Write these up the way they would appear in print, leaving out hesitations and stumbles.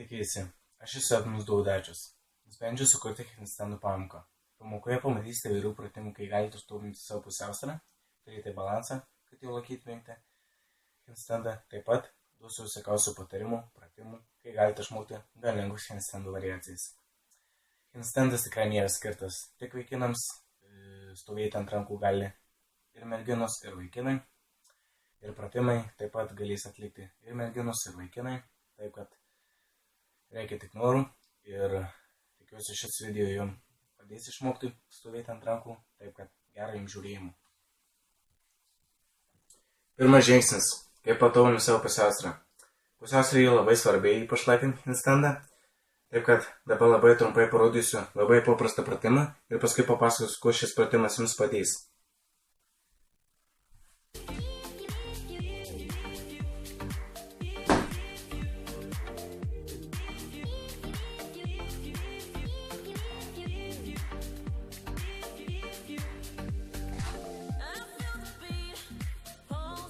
Sveiki, aš esu Edmundas Daudačius. Nusprendžiau sukurti handstandų pamoką. Pamokoje pamatysite įvairių pratimų, kai galite užtobrinti savo pusiausvyrą, turėti balansą, kad jau laikytumėte handstandą. Taip pat duosiu visokiausių patarimų, pratimų, kai galite išmokti gan lengvus handstandų variacijas. Handstandas tikrai nėra skirtas tik vaikinams, stovėti ant rankų gali ir merginos, ir vaikinai. Ir pratimai taip pat galės atlikti ir merginos, ir vaikinai. Taip kad reikia tik norų ir tikiuosi šis video jums padės išmokti stovėti ant rankų, taip kad gero jums žiūrėjimo. Pirmas žingsnis, kaip patobulinti savo pusiausvyrą. Pusiausvyrą yra labai svarbi, ypač laikant handstandą, taip kad dabar labai trumpai parodysiu labai paprastą pratimą ir paskui papasakosiu, kuo šis pratimas jums padės.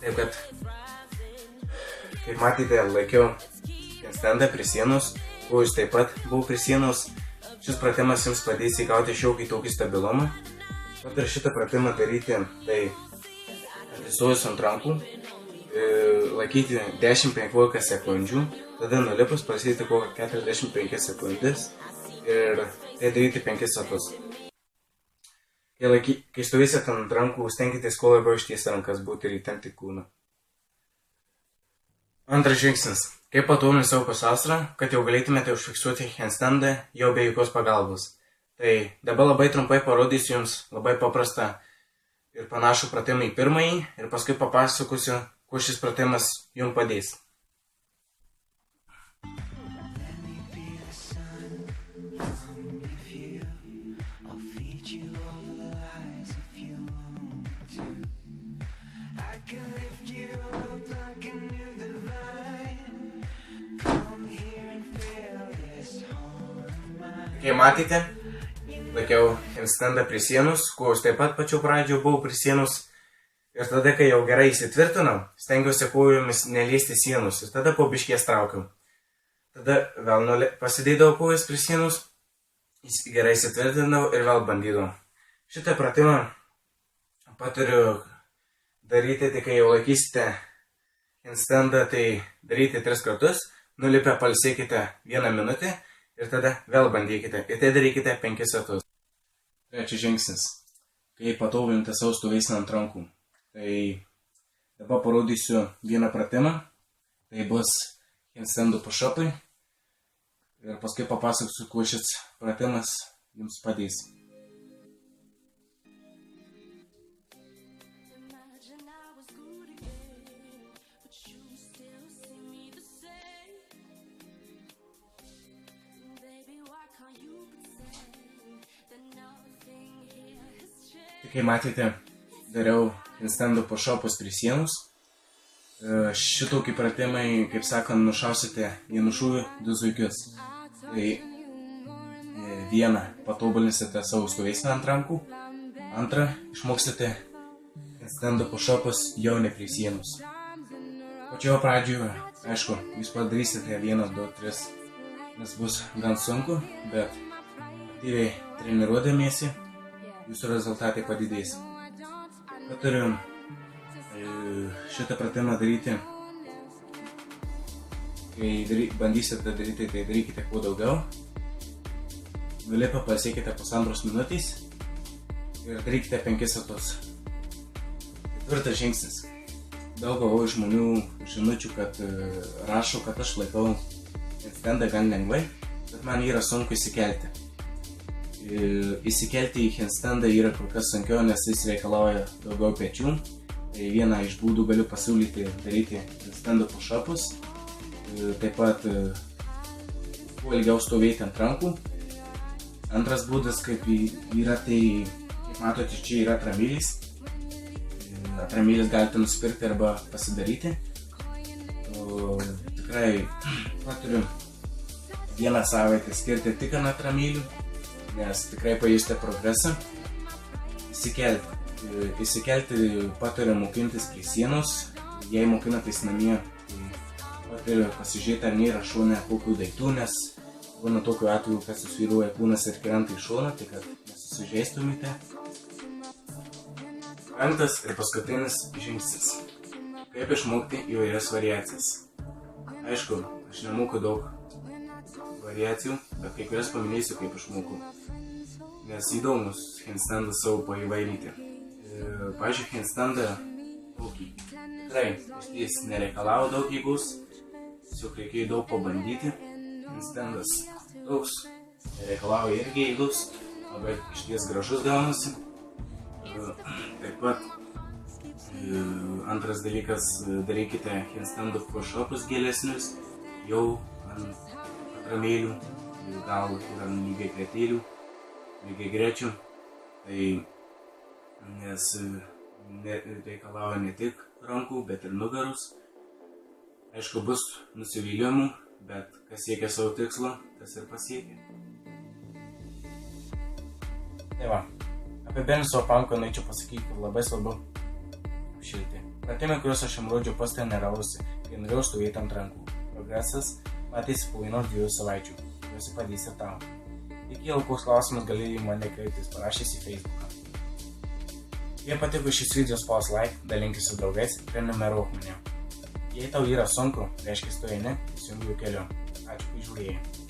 Taip kad, kaip matėte, laikiau handstandą prie sienos, kojus taip pat buvau prie sienos. Šis pratimas jums padės įgauti šiokį tokį stabilumą. Pat ir šitą pratimą daryti, tai atsistojus ant rankų, laikyti 10-15 sekundžių, tada nulipus prasidėti kokią 45 sekundės ir tai daryti 5 kartus. Kai stovėsite ant rankų, stenkitės kuo labiau ištiesti rankas, būti ir įtempti kūną. Antras žingsnis. Kaip patobulinti savo pusiausvyrą, kad jau galėtumėte užfiksuoti handstandą jau be jokios pagalbos. Tai dabar labai trumpai parodysiu jums labai paprastą ir panašų pratimą į pirmąjį ir paskui papasakosiu, kuo šis pratimas jums padės. Kai matėte, laikiau handstandą prie sienos, kojus taip pat pačiu pradžioje buvau prie sienos. Ir tada, kai jau gerai įsitvirtinau, stengiausi kojomis neliesti sienos ir tada po biškės traukiau. Tada vėl pasidėdavau kojas prie sienos, gerai įsitvirtinau ir vėl bandydavau. Šitą pratimą patariu daryti, tai kai jau laikysite handstandą, tai daryti 3 kartus, nulipę pailsėkite 1 minutę. Ir tada vėl bandykite. Ir tai darykite 5 kartus. Trečias žingsnis. Kaip patobulinti savo stovėseną ant rankų. Tai dabar parodysiu vieną pratimą. Tai bus handstandų push-upai. Ir paskui papasakosiu, kuo šis pratimas jums padės. Kai matėte, dariau handstandų push-upus prie sienos. Šitokį pratimai, kaip sakant, nušausite vienu šūviu 2 zuikius. Tai vieną, patobulinsite savo stovėseną ant rankų. Antrą, išmoksite handstandų push-upus jau ne prie sienos. Pačioje pradžioje, aišku, jūs padarysite 1, 2, 3, nes bus gan sunku, bet aktyviai treniruodamiesi jūsų rezultatai padidės. Patariu šitą pratimą daryti, kai bandysite daryti, tai darykite kuo daugiau. Nulipę pailsėkite 1,5 minutės ir darykite 5 kartus. Ketvirtas žingsnis. Daug gavau žmonių žinučių, kad rašo, kad aš laikau handstandą gan lengvai, bet man yra sunku įsikelti. Įsikelti į handstandą yra kur kas sunkiau, nes jis reikalauja daugiau pečių. Tai vieną iš būdų galiu pasiūlyti daryti handstandų push-upus. Taip pat kuo ilgiau stovėti ant rankų. Antras būdas, kaip yra, tai, kaip matote, čia yra atramėlis. Atramėlis galite nusipirkti arba pasidaryti. Tikrai patariu 1 savaitę skirti tik ant atramėlių, nes tikrai pajusite progresą. Įsikelti patariu mokintis prie sienos. Jei mokinatės namie, tai pasižiūrėti, ar nėra šone kokių daiktų, nes būna tokiu atveju, kad susvyruoja kūnas ir krenta į šoną, tai kad nesusižeistumėte. 5. ir paskutinis žingsnis. Kaip išmokti įvairias variacijas. Aišku, aš nemoku daug variacijų, bet kai kurias paminėsiu, kaip išmoku. Nes įdomus handstandas savo paįvairyti. Pavyzdžiui, handstandą tokį. Tikrai, jis nereikalavo daug jėgos, tiesiog reikėjo daug pabandyti. Handstandas toks, nereikalavo irgi jėgos, labai išties gražus gaunasi. Taip pat, antras dalykas, darykite handstandų push-upus gilesnius, jau ant atramėlių, gal ir ant lygiai kretėlių, lygiai grečių. Tai nes reikalauja ne tik rankų, bet ir nugarus. Aišku, bus nusivylimų, bet kas siekia savo tikslo, tas ir pasiekia. Tai va, apibendrinant savo pamoką norėčiau pasakyti, kad labai svarbu apšilti. Pratimai, kuriuos aš jums rodžiau poste, nerealūs, kai norėjau stovėti ant rankų. Progresas matys po 1-2 savaičių, kuriuosi padės ir tau. Tik jeigu koks klausimas, gali į mane kreiptis parašęs į Facebooką. Jei patiko šis video, spausk like, dalinkis su draugais, prenumeruok mane. Jei tau yra sunku, reiškia tu eini teisingų keliu. Ačiū, kai žiūrėjai.